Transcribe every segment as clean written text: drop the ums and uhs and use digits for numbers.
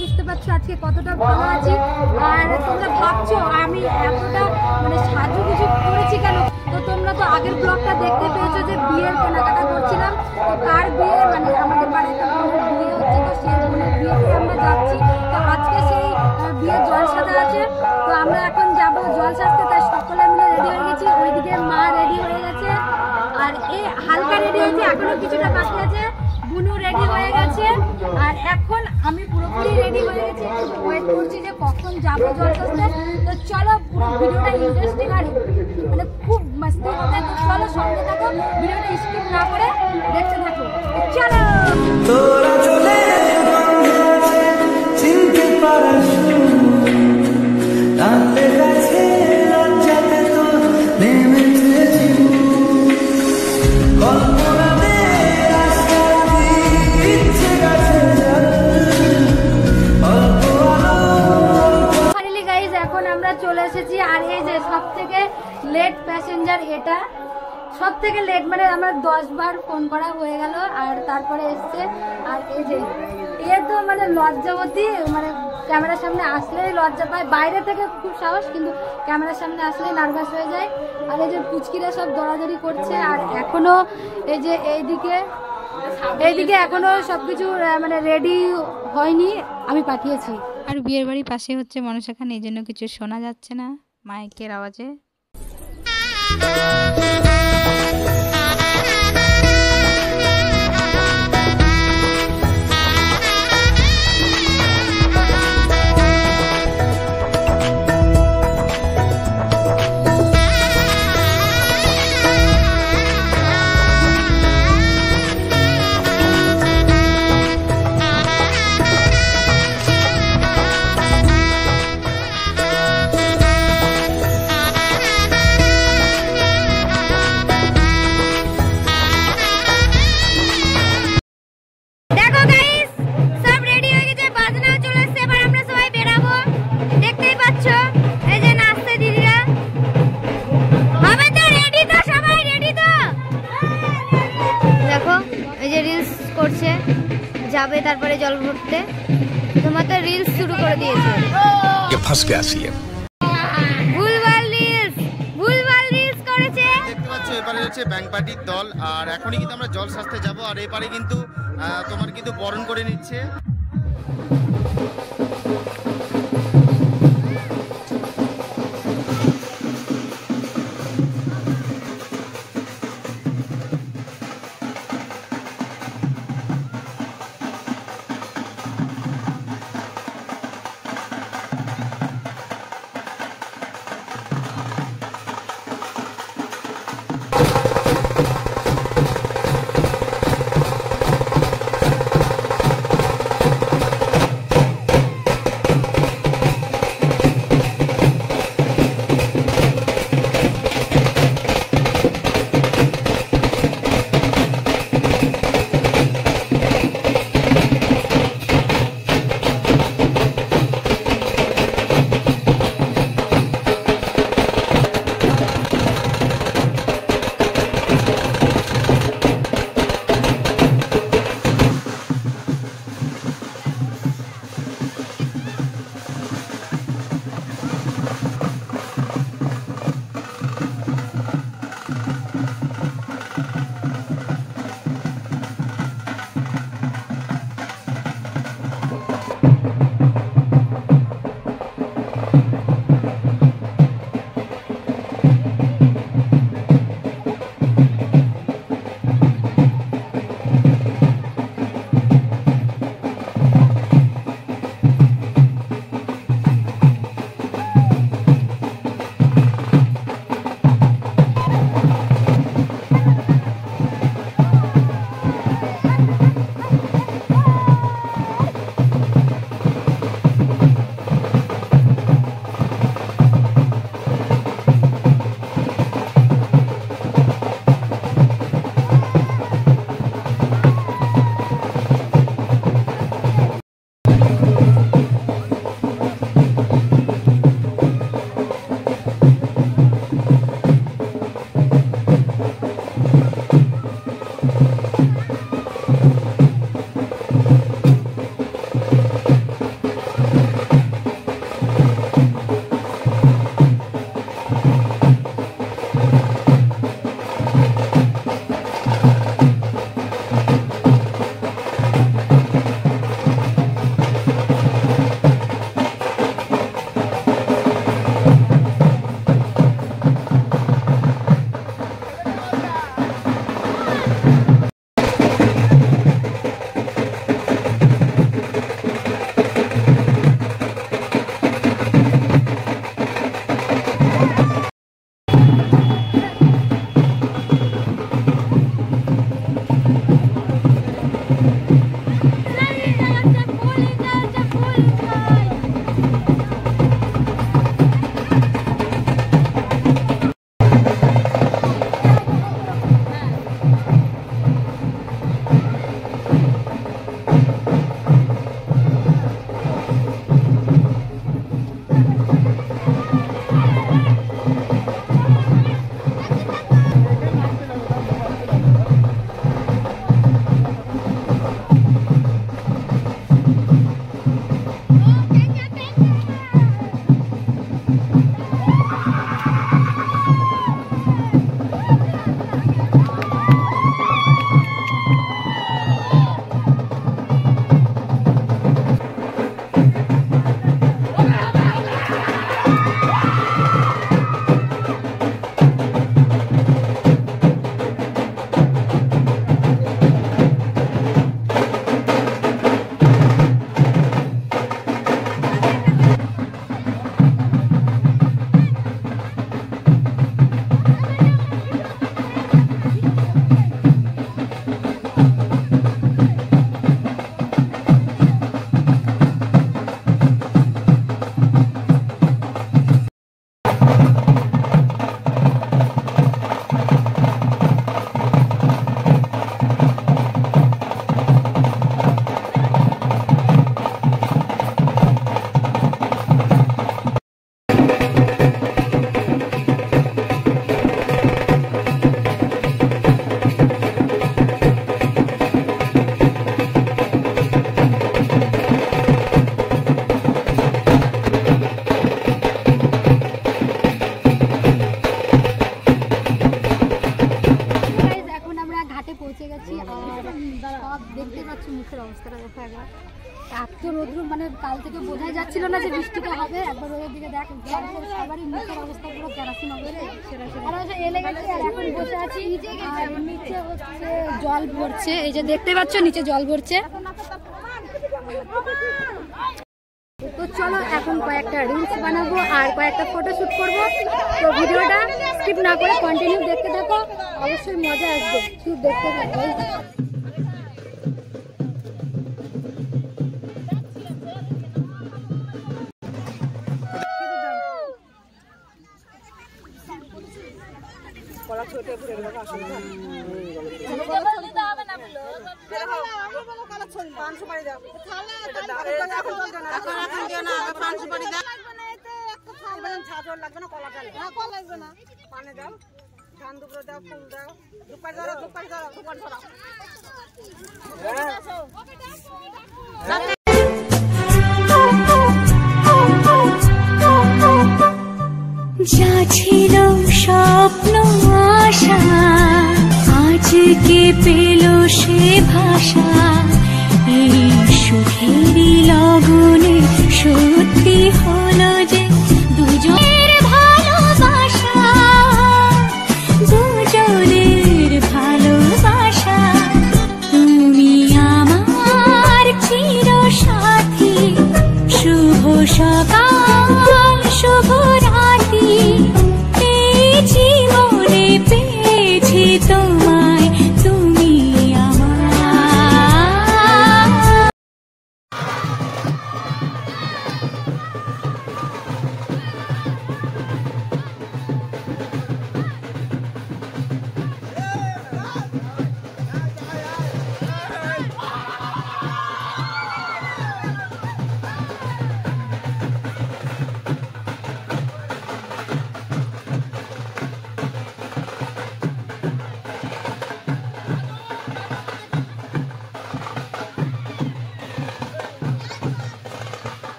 বুঝতে পারছো আজকে কতটা ভালো আছি। আর তোমরা ভাবছো আমি এতটা মানে সাজুগুজু করেছি কেন, তো তোমরা তো আগের ব্লগটা দেখতে পেয়েছো যে বিয়ের কেনাকাটা করছিলাম। তো কার বিয়ে, মানে আমাদের বাড়িতে বোনের বিয়ে হচ্ছে, তো সেই বোনের বিয়েতে আমরা যাচ্ছি। তো আজকে সেই বিয়ের জল সাজা আছে, তো আমরা এখন যাবো জল সাজতে, তাই সকলে মিলে রেডি হয়ে গেছি। ওইদিকে মা রেডি হয়ে গেছে, আর এই হালকা রেডি হয়েছে, এখনো কিছুটা বাকি আছে। বুনু রেডি হয়ে গেছে, আর এখন আমি পুরোপুরি রেডি হয়ে গেছি। ওয়েট করছি যে কখন যাবো জল সাজতে। তো চলো, পুরো ভিডিওটা ইন্টারেস্টিং আর মানে খুব মস্তি হবে। তো চলো সঙ্গে থাকো, ভিডিওটা স্কিপ না করে দেখতে থাকো। চলো চলে এসেছি। আর এই যে সব থেকে লেট প্যাসেঞ্জার, এটা সব থেকে লেট, মানে আমার 10 বার ফোন করা হয়ে গেল আর তারপরে এসছে। আর এই যে এ তো মানে লজ্জাবতী, মানে ক্যামেরার সামনে আসলেই লজ্জা পায়। বাইরে থেকে খুব সাহস, কিন্তু ক্যামেরার সামনে আসলেই নার্ভাস হয়ে যায়। আর এই যে পুচকিরা সব দৌড়াদৌড়ি করছে। আর এখনো এই যে এইদিকে এখনো সবকিছু মানে রেডি হয়নি, আমি পাঠিয়েছি। আর বিয়ের বাড়ির পাশে হচ্ছে মনসাখান, এই জন্য কিছু শোনা যাচ্ছে না মাইকের আওয়াজে। যাবে তারপরে জল ভরতে, তোমার তো রিলস শুরু করে দিয়েছে। ভুলভাল রিলস করেছে। দেখতে পাচ্ছ এবারে হচ্ছে ব্যাংক পার্টির দল, আর এখনই কিন্তু আমরা জল সাজতে যাব। আর এবারে কিন্তু তোমার কিন্তু বরণ করে নিচ্ছে। এত রোদ্র মানে কাল থেকে বোঝাই যাচ্ছিল না যে বৃষ্টিটা হবে। একবার রোদের দিকে দেখ সবারই মুখের অবস্থা পুরো কেরাসিন হবে। এলে গেছে আর এখন বসে আছি আর নিচে হচ্ছে জল ভরছে, এই যে দেখতে পাচ্ছ নিচে জল ভরছে। তো চলো এখন কয়েকটা রিলস বানাবো আর কয়েকটা ফটো শুট করবো। তো ভিডিওটা স্কিপ না করে কন্টিনিউ দেখতে থাকো, অবশ্যই মজা আসবে, শুধু দেখতে থাকো। যা ছিল স্বপ্ন আশা আজকে পেল সে ভাষা, এই সুখেরই লগনে সত্যি হলো যে দুজনের ভালোবাসা, দুজনের ভালোবাসা। তুমি আমার চির সাথী, শুভ সকাল শুভ রাতি, এই জীবনে পেয়েছি তোমায়, তুমি আমার।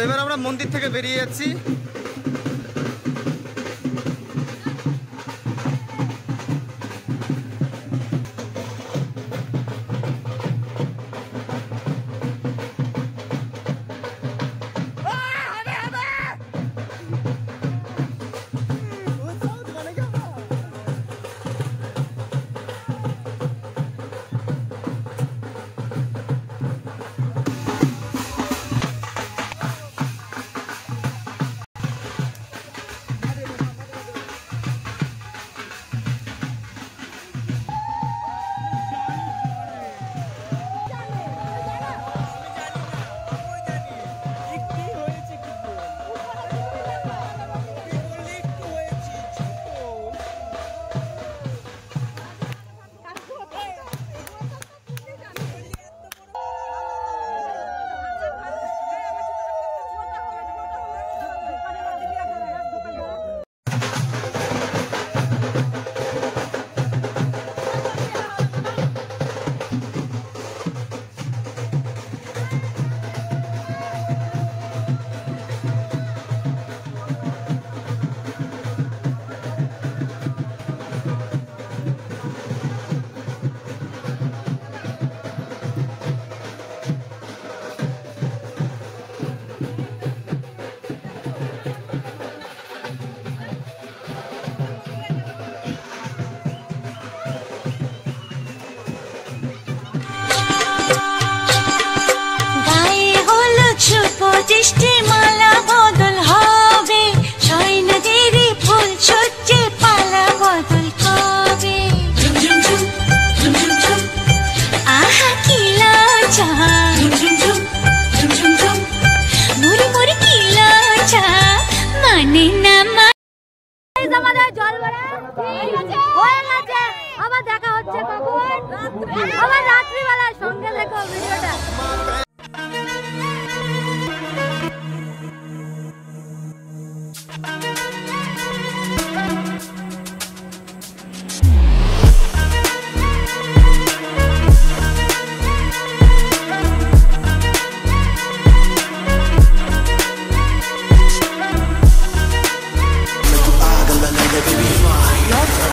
এবার আমরা মন্দির থেকে বেরিয়ে যাচ্ছি। বৃষ্টি মালা বদল হবে, সৈন্যদেরই ফুল ছুটছে পালা বদল হবে। আহা কি লজ্জা, মুড়ি মুড়ি কি লজ্জা, মানে না আমাদের জল ভরা হয়ে গেছে। আবার দেখা হচ্ছে কখন? আবার রাত্রিবেলার সঙ্গে দেখো ভিডিওটা।